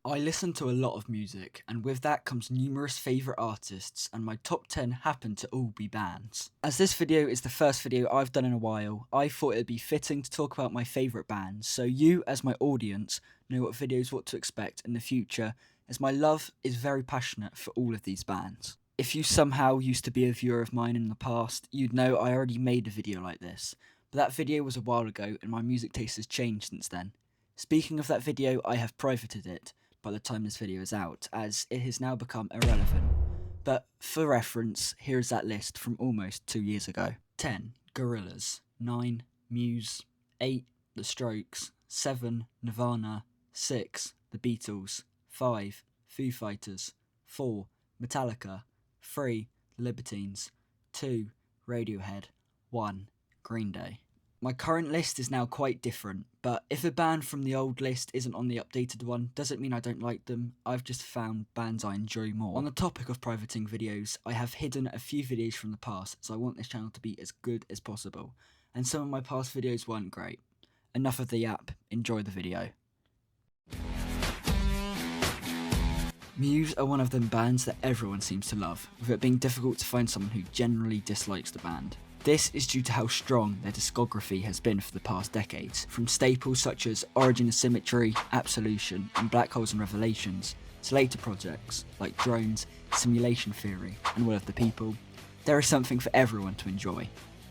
I listen to a lot of music, and with that comes numerous favourite artists, and my top 10 happen to all be bands. As this video is the first video I've done in a while, I thought it'd be fitting to talk about my favourite bands, so you, as my audience, know what videos what to expect in the future, as my love is very passionate for all of these bands. If you somehow used to be a viewer of mine in the past, you'd know I already made a video like this, but that video was a while ago and my music taste has changed since then. Speaking of that video, I have privated it by the time this video is out, as it has now become irrelevant. But for reference, here is that list from almost 2 years ago. 10. Gorillaz. 9. Muse. 8. The Strokes. 7. Nirvana. 6. The Beatles. 5. Foo Fighters. 4. Metallica. 3. The Libertines. 2. Radiohead. 1. Green Day. My current list is now quite different, but if a band from the old list isn't on the updated one, doesn't mean I don't like them. I've just found bands I enjoy more. On the topic of privating videos, I have hidden a few videos from the past, so I want this channel to be as good as possible, and some of my past videos weren't great. Enough of the yap, enjoy the video. Muse are one of them bands that everyone seems to love, with it being difficult to find someone who generally dislikes the band. This is due to how strong their discography has been for the past decades, from staples such as Origin of Symmetry, Absolution, and Black Holes and Revelations, to later projects like Drones, Simulation Theory, and Will of the People. There is something for everyone to enjoy.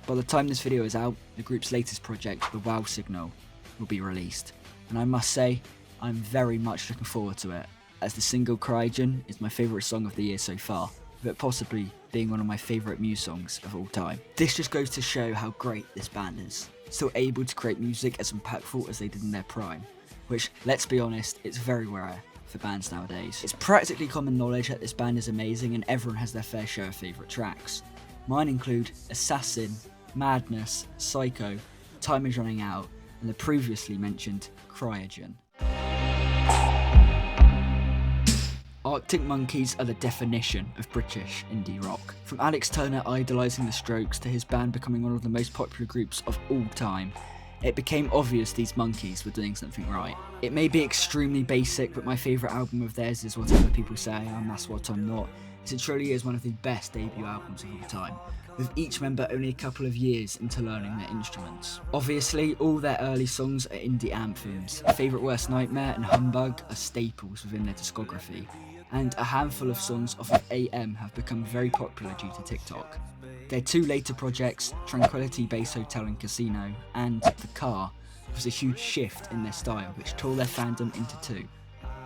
By the time this video is out, the group's latest project, The Wow Signal, will be released, and I must say, I'm very much looking forward to it, as the single Cryogen is my favourite song of the year so far, with it possibly being one of my favourite Muse songs of all time. This just goes to show how great this band is, still able to create music as impactful as they did in their prime, which, let's be honest, it's very rare for bands nowadays. It's practically common knowledge that this band is amazing and everyone has their fair share of favourite tracks. Mine include Assassin, Madness, Psycho, Time Is Running Out, and the previously mentioned Cryogen. Arctic Monkeys are the definition of British indie rock. From Alex Turner idolising the Strokes to his band becoming one of the most popular groups of all time, it became obvious these monkeys were doing something right. It may be extremely basic, but my favourite album of theirs is Whatever People Say I Am, That's What I'm Not, as it truly is one of the best debut albums of all time, with each member only a couple of years into learning their instruments. Obviously, all their early songs are indie anthems. Favourite Worst Nightmare and Humbug are staples within their discography, and a handful of songs off of AM have become very popular due to TikTok. Their two later projects, Tranquility Base Hotel and Casino, and The Car, was a huge shift in their style which tore their fandom into two.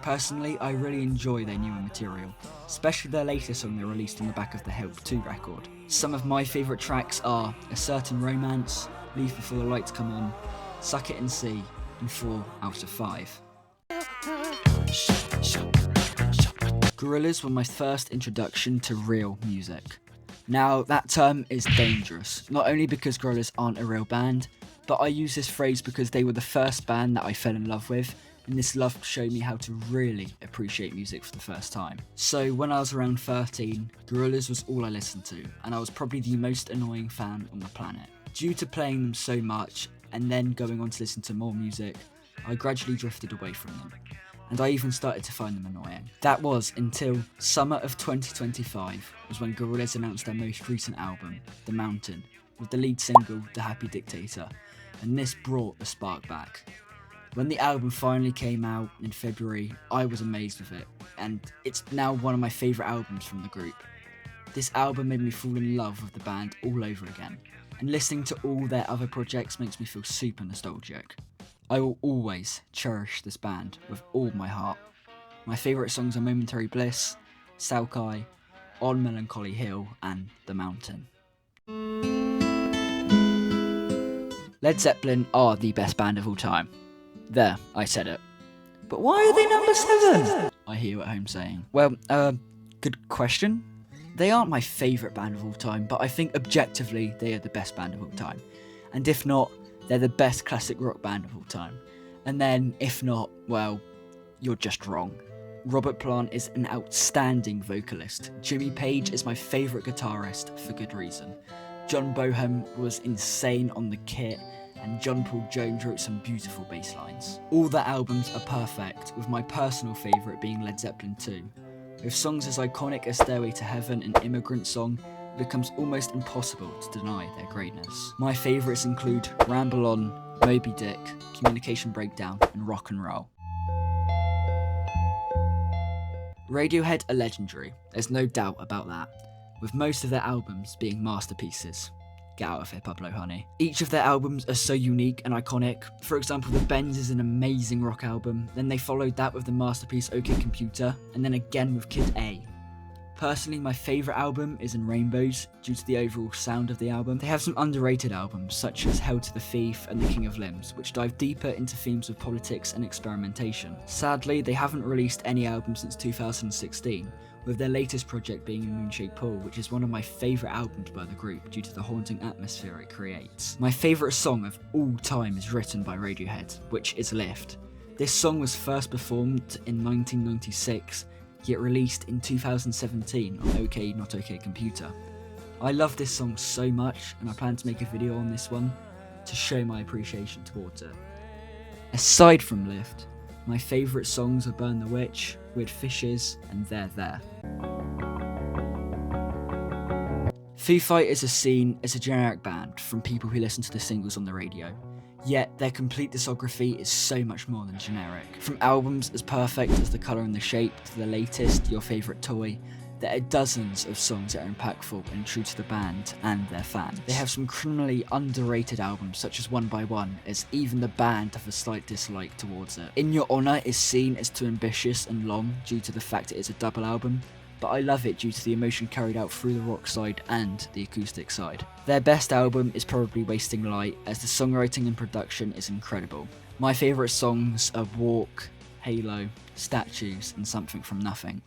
Personally, I really enjoy their newer material, especially their latest song they released on the back of the Help 2 record. Some of my favourite tracks are A Certain Romance, Leave Before the Lights Come On, Suck It and See, and 4 out of 5. Gorillaz were my first introduction to real music. Now, that term is dangerous, not only because Gorillaz aren't a real band, but I use this phrase because they were the first band that I fell in love with, and this love showed me how to really appreciate music for the first time. So when I was around 13, Gorillaz was all I listened to, and I was probably the most annoying fan on the planet. Due to playing them so much, and then going on to listen to more music, I gradually drifted away from them, and I even started to find them annoying. That was until summer of 2025 was when Gorillaz announced their most recent album, The Mountain, with the lead single, The Happy Dictator, and this brought the spark back. When the album finally came out in February, I was amazed with it, and it's now one of my favourite albums from the group. This album made me fall in love with the band all over again, and listening to all their other projects makes me feel super nostalgic. I will always cherish this band with all my heart. My favourite songs are Momentary Bliss, Salkai, On Melancholy Hill, and The Mountain. Led Zeppelin are the best band of all time. There, I said it. But why are they number 7? I hear you at home saying. Well, good question. They aren't my favourite band of all time, but I think objectively they are the best band of all time. And if not, they're the best classic rock band of all time. And then, if not, well, you're just wrong. Robert Plant is an outstanding vocalist. Jimmy Page is my favourite guitarist for good reason. John Bonham was insane on the kit, and John Paul Jones wrote some beautiful bass lines. All the albums are perfect, with my personal favourite being Led Zeppelin 2. With songs as iconic as Stairway to Heaven and Immigrant Song, it becomes almost impossible to deny their greatness. My favourites include Ramble On, Moby Dick, Communication Breakdown, and Rock and Roll. Radiohead are legendary, there's no doubt about that, with most of their albums being masterpieces. Get out of here, Pablo Honey. Each of their albums are so unique and iconic. For example, The Bends is an amazing rock album, then they followed that with the masterpiece OK Computer, and then again with Kid A. Personally, my favourite album is In Rainbows, due to the overall sound of the album. They have some underrated albums, such as Hail to the Thief and The King of Limbs, which dive deeper into themes of politics and experimentation. Sadly, they haven't released any album since 2016, with their latest project being In Moonshaped Pool, which is one of my favourite albums by the group due to the haunting atmosphere it creates. My favourite song of all time is written by Radiohead, which is Lift. This song was first performed in 1996, yet released in 2017 on OK Not OK Computer. I love this song so much, and I plan to make a video on this one to show my appreciation towards it. Aside from Lift, my favourite songs are Burn the Witch, Weird Fishes, and They're There. Foo Fighters are seen as a generic band from people who listen to the singles on the radio, yet their complete discography is so much more than generic. From albums as perfect as The Colour and the Shape to the latest, Your Favourite Toy, there are dozens of songs that are impactful and true to the band and their fans. They have some criminally underrated albums such as One by One, as even the band have a slight dislike towards it. In Your Honour is seen as too ambitious and long due to the fact it is a double album, but I love it due to the emotion carried out through the rock side and the acoustic side. Their best album is probably Wasting Light, as the songwriting and production is incredible. My favourite songs are Walk, Halo, Statues, and Something from Nothing.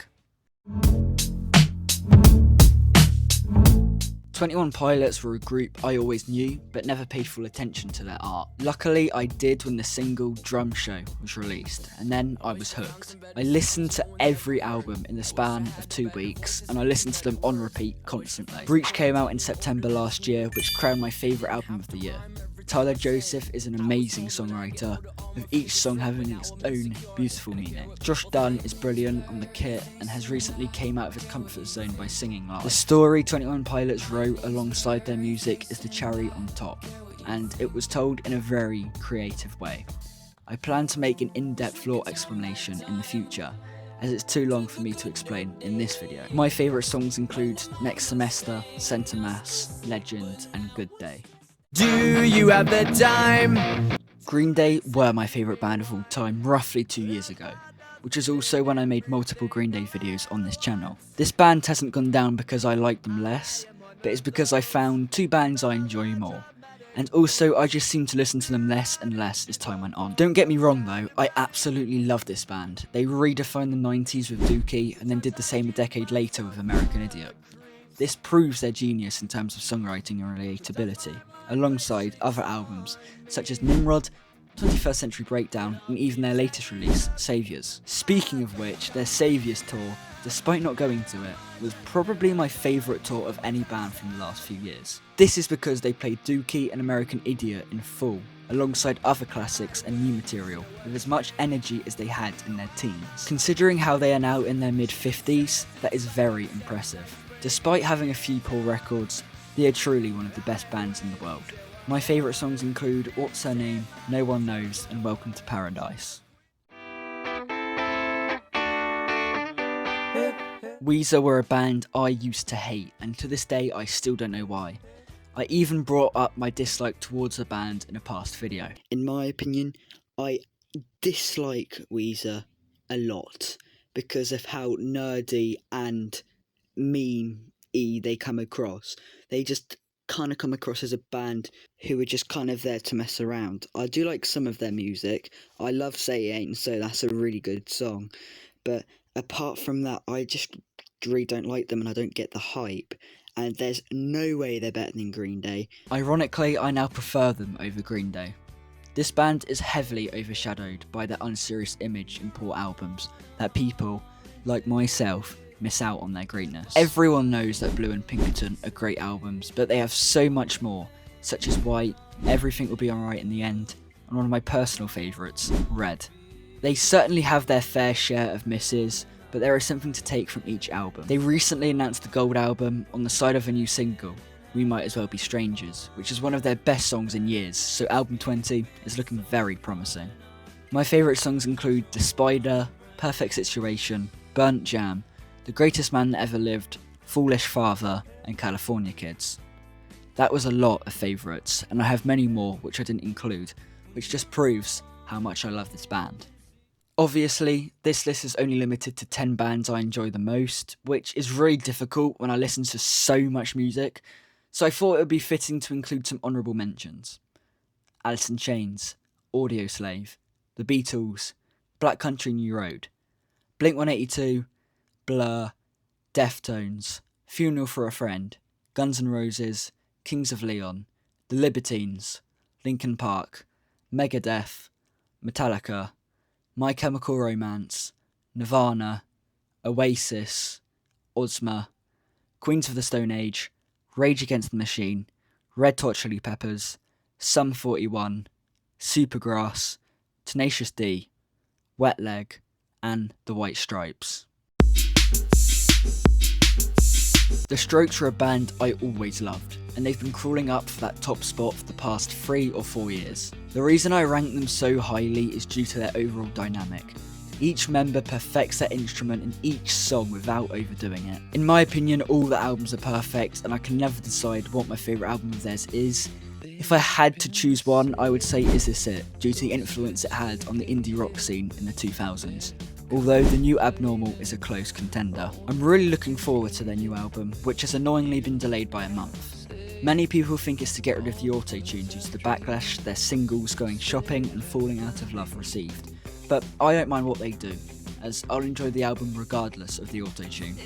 21 Pilots were a group I always knew, but never paid full attention to their art. Luckily, I did when the single Drum Show was released, and then I was hooked. I listened to every album in the span of 2 weeks, and I listened to them on repeat constantly. Breach came out in September last year, which crowned my favourite album of the year. Tyler Joseph is an amazing songwriter, with each song having its own beautiful meaning. Josh Dunn is brilliant on the kit and has recently came out of his comfort zone by singing live. The story 21 Pilots wrote alongside their music is the cherry on top, and it was told in a very creative way. I plan to make an in-depth lore explanation in the future, as it's too long for me to explain in this video. My favourite songs include Next Semester, Centre Mass, Legend, and Good Day. Do you have the time? Green Day were my favourite band of all time roughly 2 years ago, which is also when I made multiple Green Day videos on this channel. This band hasn't gone down because I like them less, but it's because I found 2 bands I enjoy more. And also I just seem to listen to them less and less as time went on. Don't get me wrong though, I absolutely love this band. They redefined the 90s with Dookie and then did the same a decade later with American Idiot. This proves their genius in terms of songwriting and relatability, alongside other albums such as Nimrod, 21st Century Breakdown, and even their latest release, Saviours. Speaking of which, their Saviours tour, despite not going to it, was probably my favourite tour of any band from the last few years. This is because they played Dookie and American Idiot in full, alongside other classics and new material, with as much energy as they had in their teens. Considering how they are now in their mid-50s, that is very impressive. Despite having a few poor records, they are truly one of the best bands in the world. My favourite songs include What's Her Name, No One Knows, and Welcome to Paradise. Weezer were a band I used to hate, and to this day I still don't know why. I even brought up my dislike towards the band in a past video. In my opinion, I dislike Weezer a lot because of how nerdy and meme-y they come across. They just kind of come across as a band who are just kind of there to mess around. I do like some of their music. I love Say It Ain't So, that's a really good song. But apart from that, I just really don't like them and I don't get the hype. And there's no way they're better than Green Day. Ironically, I now prefer them over Green Day. This band is heavily overshadowed by their unserious image in poor albums that people, like myself, miss out on their greatness. Everyone knows that Blue and Pinkerton are great albums, but they have so much more such as White, Everything Will Be Alright in the End, and one of my personal favourites, Red. They certainly have their fair share of misses, but there is something to take from each album. They recently announced the Gold album on the side of a new single, We Might As Well Be Strangers, which is one of their best songs in years, so album 20 is looking very promising. My favourite songs include The Spider, Perfect Situation, Burnt Jam, The Greatest Man That Ever Lived, Foolish Father, and California Kids. That was a lot of favourites, and I have many more which I didn't include, which just proves how much I love this band. Obviously, this list is only limited to 10 bands I enjoy the most, which is really difficult when I listen to so much music, so I thought it would be fitting to include some honourable mentions. Alice in Chains, Audioslave, The Beatles, Black Country New Road, Blink-182, Blur, Deftones, Funeral for a Friend, Guns N' Roses, Kings of Leon, The Libertines, Linkin Park, Megadeth, Metallica, My Chemical Romance, Nirvana, Oasis, Ozma, Queens of the Stone Age, Rage Against the Machine, Red Hot Chili Peppers, Sum 41, Supergrass, Tenacious D, Wet Leg, and The White Stripes. The Strokes are a band I always loved, and they've been crawling up for that top spot for the past 3 or 4 years. The reason I rank them so highly is due to their overall dynamic. Each member perfects their instrument in each song without overdoing it. In my opinion, all the albums are perfect, and I can never decide what my favourite album of theirs is. If I had to choose one, I would say Is This It, due to the influence it had on the indie rock scene in the 2000s. Although The New Abnormal is a close contender. I'm really looking forward to their new album, which has annoyingly been delayed by a month. Many people think it's to get rid of the auto-tune due to the backlash their singles Going Shopping and Falling Out of Love received. But I don't mind what they do, as I'll enjoy the album regardless of the auto-tune.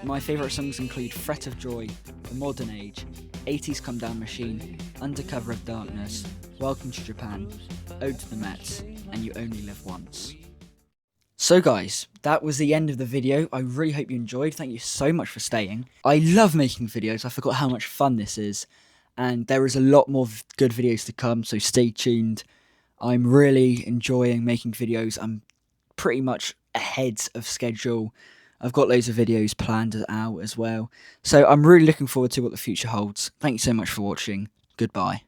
My favourite songs include Threat of Joy, The Modern Age, 80s Come Down Machine, Under Cover of Darkness, Welcome to Japan, Ode to the Mets, and You Only Live Once. So guys, that was the end of the video. I really hope you enjoyed. Thank you so much for staying. I love making videos. I forgot how much fun this is. And there is a lot more good videos to come, so stay tuned. I'm really enjoying making videos. I'm pretty much ahead of schedule. I've got loads of videos planned out as well. So I'm really looking forward to what the future holds. Thank you so much for watching. Goodbye.